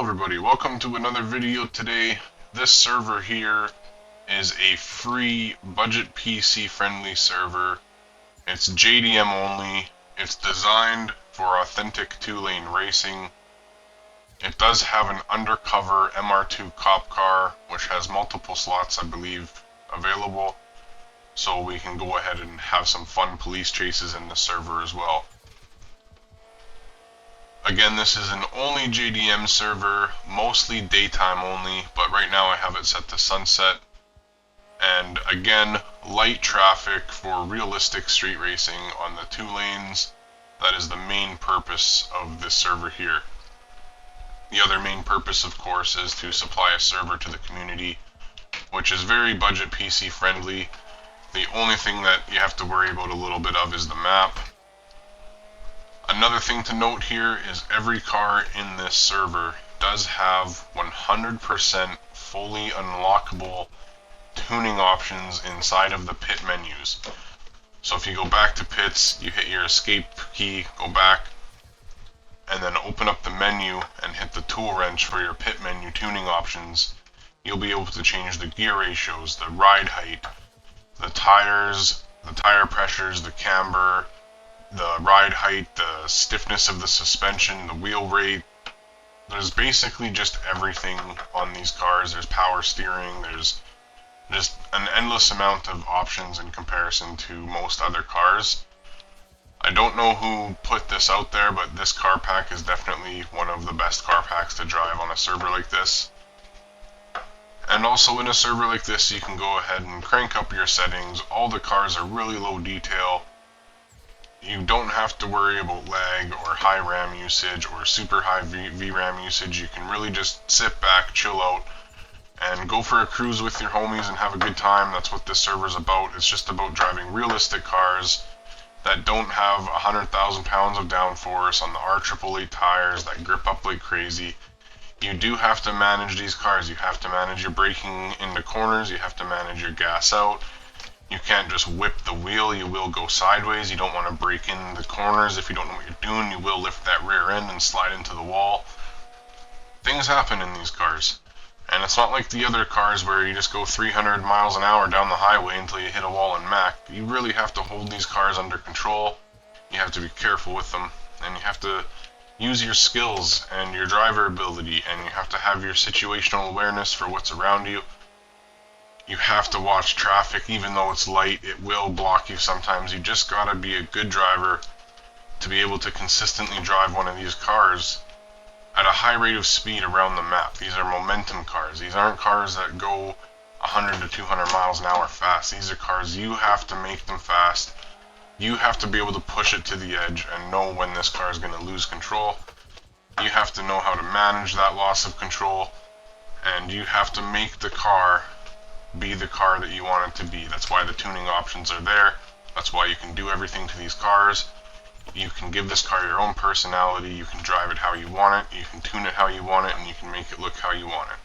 everybody, welcome to another video today. This server here is a free budget PC friendly server. It's JDM only. It's designed for authentic 2-lane racing. It does have an undercover MR-2 cop car which has multiple slots, I believe, available, so we can go ahead and have some fun police chases in the server as well. Again, this is an only JDM server, mostly daytime only, but right now I have it set to sunset. And again, light traffic for realistic street racing on the 2 lanes. That is the main purpose of this server here. The other main purpose, of course, is to supply a server to the community, which is very budget PC friendly. The only thing that you have to worry about a little bit of is the map. Another thing to note here is every car in this server does have 100% fully unlockable tuning options inside of the pit menus. So if you go back to pits, you hit your escape key, go back, and then open up the menu and hit the tool wrench for your pit menu tuning options, you'll be able to change the gear ratios, the ride height, the tires, the tire pressures, the camber, the ride height, the stiffness of the suspension, the wheel rate. There's basically just everything on these cars. There's power steering, there's just an endless amount of options in comparison to most other cars. I don't know who put this out there, but this car pack is definitely one of the best car packs to drive on a server like this. And also in a server like this, you can go ahead and crank up your settings. All the cars are really low detail. You don't have to worry about lag or high RAM usage or super high VRAM usage. You can really just sit back, chill out, and go for a cruise with your homies and have a good time. That's what this server's about. It's just about driving realistic cars that don't have 100,000 pounds of downforce on the R-888 tires that grip up like crazy. You do have to manage these cars. You have to manage your braking into corners. You have to manage your gas out. You can't just whip the wheel, you will go sideways. You don't want to brake in the corners. If you don't know what you're doing, you will lift that rear end and slide into the wall. Things happen in these cars. And it's not like the other cars where you just go 300 miles an hour down the highway until you hit a wall and mac. You really have to hold these cars under control. You have to be careful with them. And you have to use your skills and your driver ability. And you have to have your situational awareness for what's around you. You have to watch traffic. Even though it's light, it will block you sometimes. You just gotta be a good driver to be able to consistently drive one of these cars at a high rate of speed around the map. These are momentum cars. These aren't cars that go 100 to 200 miles an hour fast. These are cars you have to make them fast. You have to be able to push it to the edge and know when this car is going to lose control. You have to know how to manage that loss of control, and you have to make the car be the car that you want it to be. That's why the tuning options are there. That's why you can do everything to these cars. You can give this car your own personality. You can drive it how you want it. You can tune it how you want it, and you can make it look how you want it.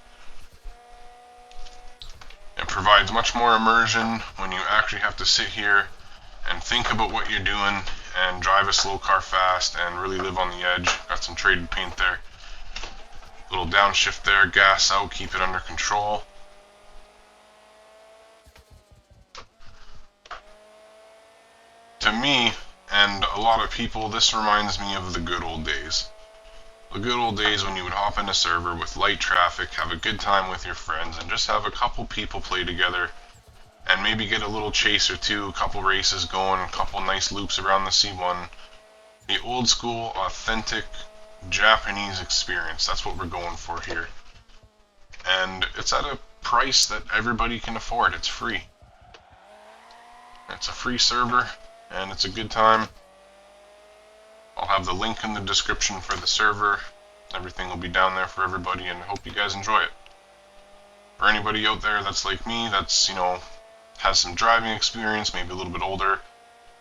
It provides much more immersion when you actually have to sit here and think about what you're doing and drive a slow car fast and really live on the edge. Got some traded paint there. Little downshift there, gas out, keep it under control. To me, and a lot of people, this reminds me of the good old days. The good old days when you would hop in a server with light traffic, have a good time with your friends, and just have a couple people play together, and maybe get a little chase or two, a couple races going, a couple nice loops around the C1. The old school, authentic Japanese experience. That's what we're going for here. And it's at a price that everybody can afford. It's free. It's a free server, and it's a good time. I'll have the link in the description for the server. Everything will be down there for everybody, and I hope you guys enjoy it. For anybody out there that's like me, that's, has some driving experience, maybe a little bit older,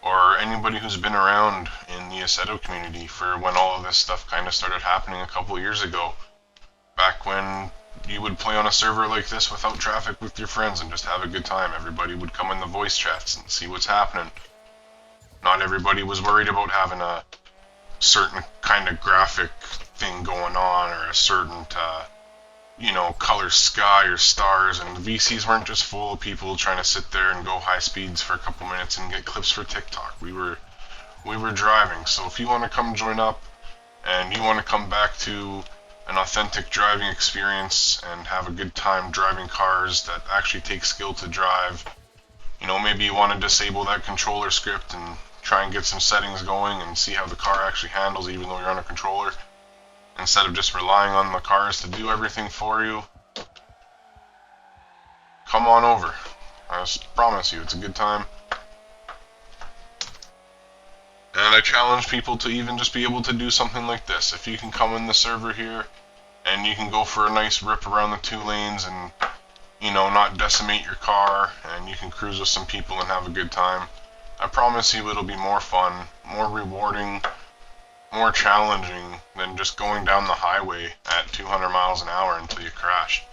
or anybody who's been around in the Assetto community for when all of this stuff kind of started happening a couple of years ago, back when you would play on a server like this without traffic with your friends and just have a good time. Everybody would come in the voice chats and see what's happening. Not everybody was worried about having a certain kind of graphic thing going on, or a certain color sky or stars, and the VCs weren't just full of people trying to sit there and go high speeds for a couple minutes and get clips for TikTok. We were driving. So if you want to come join up and you want to come back to an authentic driving experience and have a good time driving cars that actually take skill to drive, maybe you want to disable that controller script and try and get some settings going and see how the car actually handles even though you're on a controller, instead of just relying on the cars to do everything for you, come on over. I promise you, it's a good time. And I challenge people to even just be able to do something like this. If you can come in the server here and you can go for a nice rip around the 2 lanes and, not decimate your car, and you can cruise with some people and have a good time, I promise you it'll be more fun, more rewarding, more challenging than just going down the highway at 200 miles an hour until you crash.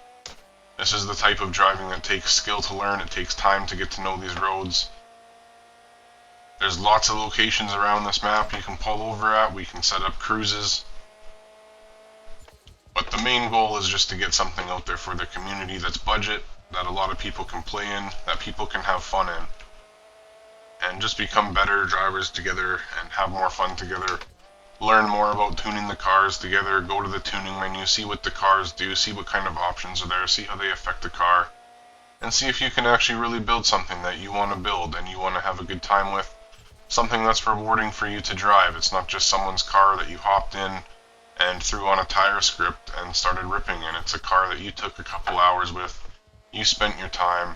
This is the type of driving that takes skill to learn. It takes time to get to know these roads. There's lots of locations around this map you can pull over at. We can set up cruises. But the main goal is just to get something out there for the community that's budget, that a lot of people can play in, that people can have fun in, and just become better drivers together and have more fun together. Learn more about tuning the cars together, go to the tuning menu, see what the cars do, see what kind of options are there, see how they affect the car, and see if you can actually really build something that you want to build and you want to have a good time with, something that's rewarding for you to drive. It's not just someone's car that you hopped in and threw on a tire script and started ripping in. It's a car that you took a couple hours with, you spent your time,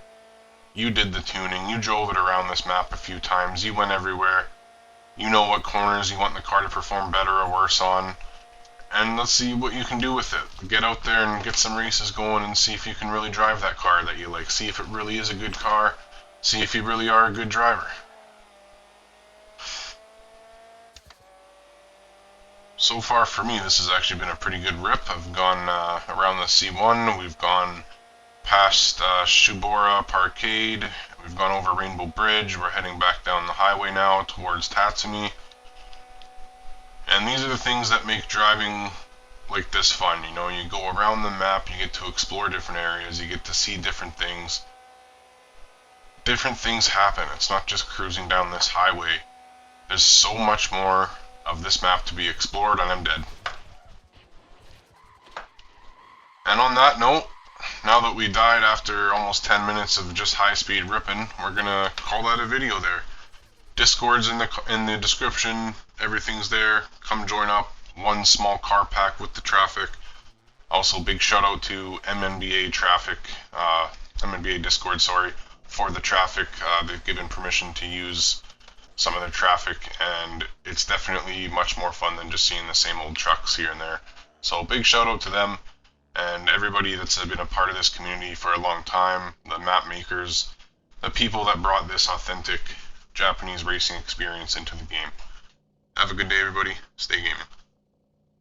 you did the tuning, you drove it around this map a few times, you went everywhere. You know what corners you want the car to perform better or worse on, and let's see what you can do with it. Get out there and get some races going and see if you can really drive that car that you like. See if it really is a good car. See if you really are a good driver. So far for me, this has actually been a pretty good rip. I've gone around the C1, we've gone past Shubora Parkade, we've gone over Rainbow Bridge, we're heading back down the highway now towards Tatsumi. And these are the things that make driving like this fun. You go around the map, you get to explore different areas, you get to see different things. Different things happen. It's not just cruising down this highway. There's so much more of this map to be explored, and I'm dead. And on that note, now that we died after almost 10 minutes of just high-speed ripping, we're gonna call that a video there. Discord's in the description, everything's there. Come join up. One small car pack with the traffic. Also, big shout out to MNBA traffic, MNBA Discord, sorry, for the traffic. They've given permission to use some of their traffic, and it's definitely much more fun than just seeing the same old trucks here and there. So big shout out to them. And everybody that's been a part of this community for a long time, the map makers, the people that brought this authentic Japanese racing experience into the game. Have a good day, everybody. Stay gaming.